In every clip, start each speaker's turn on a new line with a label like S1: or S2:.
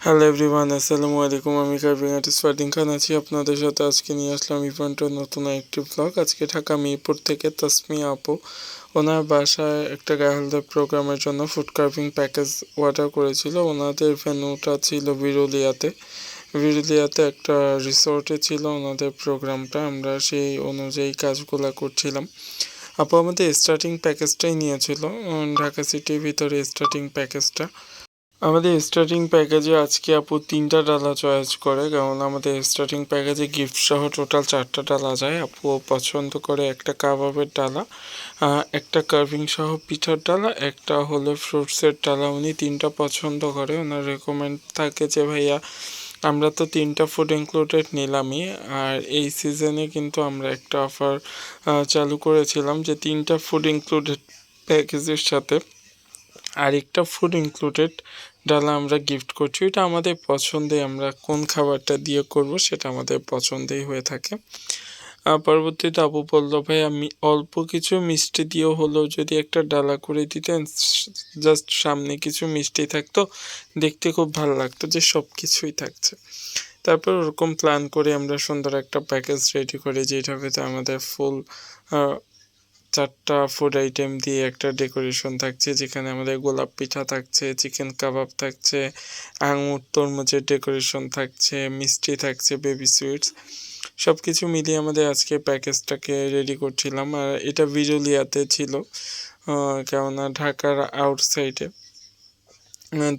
S1: Hello everyone, আসসালামু আলাইকুম। আমি কার্ভিং আর্টিস্ট ফারদিন খান আছি আপনাদের সাথে। আজকে নিয়ে আসলাম ইভেন্টের নতুন একটি ব্লগ। আজকে ঢাকা মিরপুর থেকে তাসমিয়া আপু ওনার বাসায় একটা গায়ে প্রোগ্রামের জন্য ফুড কার্ভিং প্যাকেজ অর্ডার করেছিল। ওনাদের ভেন্যুটা ছিল বিরুলিয়াতে একটা রিসোর্টে ছিল ওনাদের প্রোগ্রামটা। আমরা সেই অনুযায়ী কাজগুলো করছিলাম। আপু আমাদের স্টার্টিং প্যাকেজটাই নিয়েছিল, ঢাকা সিটির ভিতরে স্টার্টিং প্যাকেজটা। আমাদের স্টার্টিং প্যাকেজে আজকে আপু 3টা ডালা চয়েস করে, কারণ আমাদের স্টার্টিং প্যাকেজে গিফট সহ টোটাল 4টা ডালা যায়। আপু পছন্দ করে একটা কাবাবের ডালা, একটা কার্ভিং সহ পিঠার ডালা, একটা হলো ফ্রুটসের ডালা। উনি 3টা পছন্দ করে। ওনার রেকমেন্ড থাকে যে ভাইয়া আমরা তো 3টা ফুড ইনক্লুডেড নিলামই, আর এই সিজনে কিন্তু আমরা একটা অফার চালু করেছিলাম যে 3টা ফুড ইনক্লুডেড প্যাকেজের সাথে আরেকটা ফুড ইনক্লুডেড ডালা আমরা গিফট করছি। এটা আমাদের পছন্দে, আমরা কোন খাবারটা দিয়ে করব সেটা আমাদের পছন্দেই হয়ে থাকে। পরবর্তীতে আপু বললো ভাই আমি অল্প কিছু মিষ্টি দিয়েও হলেও যদি একটা ডালা করে দিতেন, জাস্ট সামনে কিছু মিষ্টি থাকতো, দেখতে খুব ভালো লাগতো যে সব কিছুই থাকছে। তারপর ওরকম প্ল্যান করে আমরা সুন্দর একটা প্যাকেজ রেডি করি, যেটাতে আমাদের ফুল 4টা ফুড আইটেম দিয়ে একটা ডেকোরেশন থাকছে, যেখানে আমাদের গোলাপ পিঠা থাকছে, চিকেন কাবাব থাকছে, আঙুর তরমুজের ডেকোরেশন থাকছে, মিষ্টি থাকছে, বেবি সুইটস, সব কিছু মিলিয়ে আমাদের আজকে প্যাকেজটাকে রেডি করছিলাম। আর এটা বিরুলিয়াতে ছিল, কেননা ঢাকার আউটসাইডে,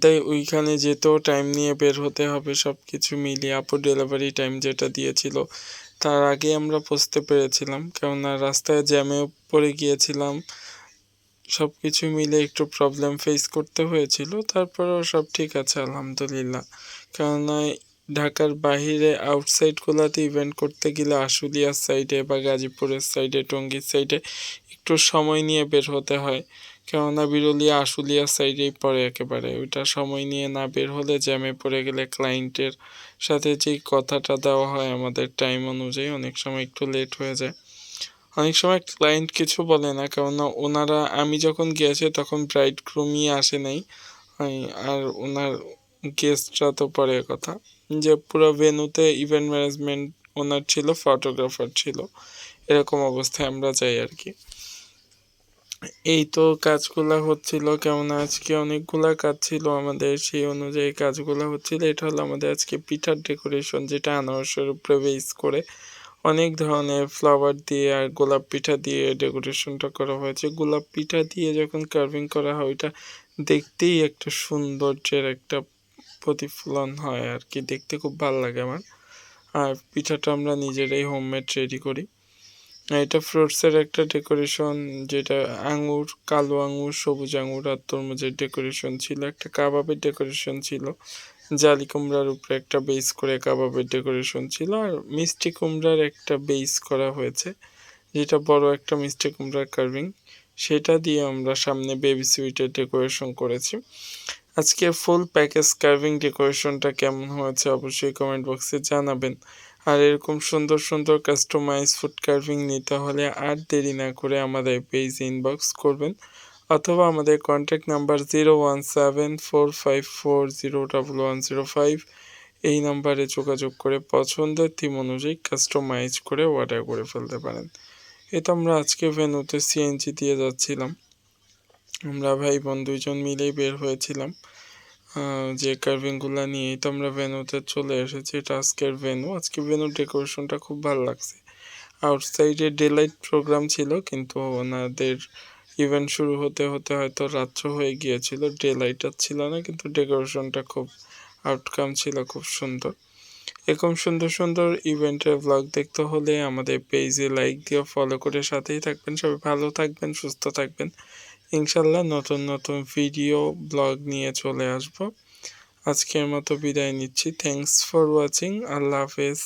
S1: তাই ওইখানে যেতেও টাইম নিয়ে বের হতে হবে। সব কিছু মিলিয়ে আপু ডেলিভারি টাইম যেটা দিয়েছিল তার আগে আমরা পৌঁছতে পেরেছিলাম, কেননা রাস্তায় জ্যামেও পড়ে গিয়েছিলাম। সব কিছু মিলে একটু প্রবলেম ফেস করতে হয়েছিল, তারপরেও সব ঠিক আছে আলহামদুলিল্লাহ। কেননা ঢাকার বাহিরে আউটসাইডগুলোতে ইভেন্ট করতে গেলে আশুলিয়ার সাইডে বা গাজীপুরের সাইডে, টঙ্গীর সাইডে একটু সময় নিয়ে বের হতে হয়। কেননা বিরুলিয়া আশুলিয়ার সাইডেই পড়ে একেবারে, ওইটা সময় নিয়ে না বের হলে জ্যামে পড়ে গেলে ক্লায়েন্টের সাথে যেই কথাটা দেওয়া হয় আমাদের টাইম অনুযায়ী, অনেক সময় একটু লেট হয়ে যায়। অনেক সময় ক্লায়েন্ট কিছু বলে না, কেননা ওনারা, আমি যখন গিয়েছি তখন ব্রাইড গ্রুমই আসে নাই, আর ওনার গেস্টরা তো পরে কথা, যে পুরো ভেন্যুতে ইভেন্ট ম্যানেজমেন্ট ওনার ছিল, ফটোগ্রাফার ছিল, এরকম অবস্থায় আমরা যাই আর কি। এই তো কাজগুলা হচ্ছিল, কেমন আজকে অনেকগুলা কাজ ছিল আমাদের, সেই অনুযায়ী কাজগুলো হচ্ছিল। এটা হলো আমাদের আজকে পিঠার ডেকোরেশন, যেটা আনারসের উপরে বেস করে অনেক ধরনের ফ্লাওয়ার দিয়ে আর গোলাপ পিঠা দিয়ে ডেকোরেশনটা করা হয়েছে। গোলাপ পিঠা দিয়ে যখন কার্ভিং করা হয় ওইটা দেখতেই একটা সৌন্দর্যের একটা প্রতিফলন হয় আর কি, দেখতে খুব ভালো লাগে আমার। আর পিঠাটা আমরা নিজেরাই হোমমেড রেডি করি। এটা ফ্রুটসের একটা ডেকোরেশন, যেটা আঙুর, কালো আঙুর, সবুজ আঙুর আর তরমুজের ডেকোরেশন ছিল। একটা কাবাবের ডেকোরেশন ছিল, জালি কুমড়ার উপরে একটা বেস করে কাবাবের ডেকোরেশন ছিল, আর মিষ্টি কুমড়ার একটা বেস করা হয়েছে, যেটা বড় একটা মিষ্টি কুমড়ার কার্ভিং, সেটা দিয়ে আমরা সামনে বেবি সুইটের ডেকোরেশন করেছি। আজকে ফুল প্যাকেজ কার্ভিং ডেকোরেশনটা কেমন হয়েছে অবশ্যই কমেন্ট বক্সে জানাবেন। আর এরকম সুন্দর সুন্দর কাস্টমাইজ ফুড কার্ভিং নিতে হলে আর দেরি না করে আমাদের পেজ ইনবক্স করবেন, অথবা আমাদের কন্ট্যাক্ট নাম্বার 01745401105 এই নাম্বারে যোগাযোগ করে পছন্দের থিম অনুযায়ী কাস্টমাইজ করে অর্ডার করে ফেলতে পারেন। এটা আমরা আজকে ভেন্যুতে সিএনজি দিয়ে যাচ্ছিলাম, আমরা ভাই বোন 2জন মিলেই বের হয়েছিলাম যে কার্ভিংগুলো নিয়েই তো আমরা ভেন্যুতে চলে এসেছি। এটা আজকের ভেন্যু, আজকে ভেন্যুর ডেকোরেশনটা খুব ভালো লাগছে। আউটসাইডে ডে লাইট প্রোগ্রাম ছিল, কিন্তু ওনাদের ইভেন্ট শুরু হতে হতে হয়তো রাত্র হয়ে গিয়েছিল, ডে লাইট আর ছিল না, কিন্তু ডেকোরেশনটা খুব আউটকাম ছিল খুব সুন্দর। এরকম সুন্দর সুন্দর ইভেন্টের ব্লগ দেখতে হলে আমাদের পেজে লাইক দিয়ে ফলো করে সাথেই থাকবেন। সবাই ভালো থাকবেন, সুস্থ থাকবেন। ইনশাল্লাহ নতুন নতুন ভিডিও ব্লগ নিয়ে চলে আসব। আজকের মতো বিদায় নিচ্ছি। Thanks for watching. আল্লাহ হাফেজ।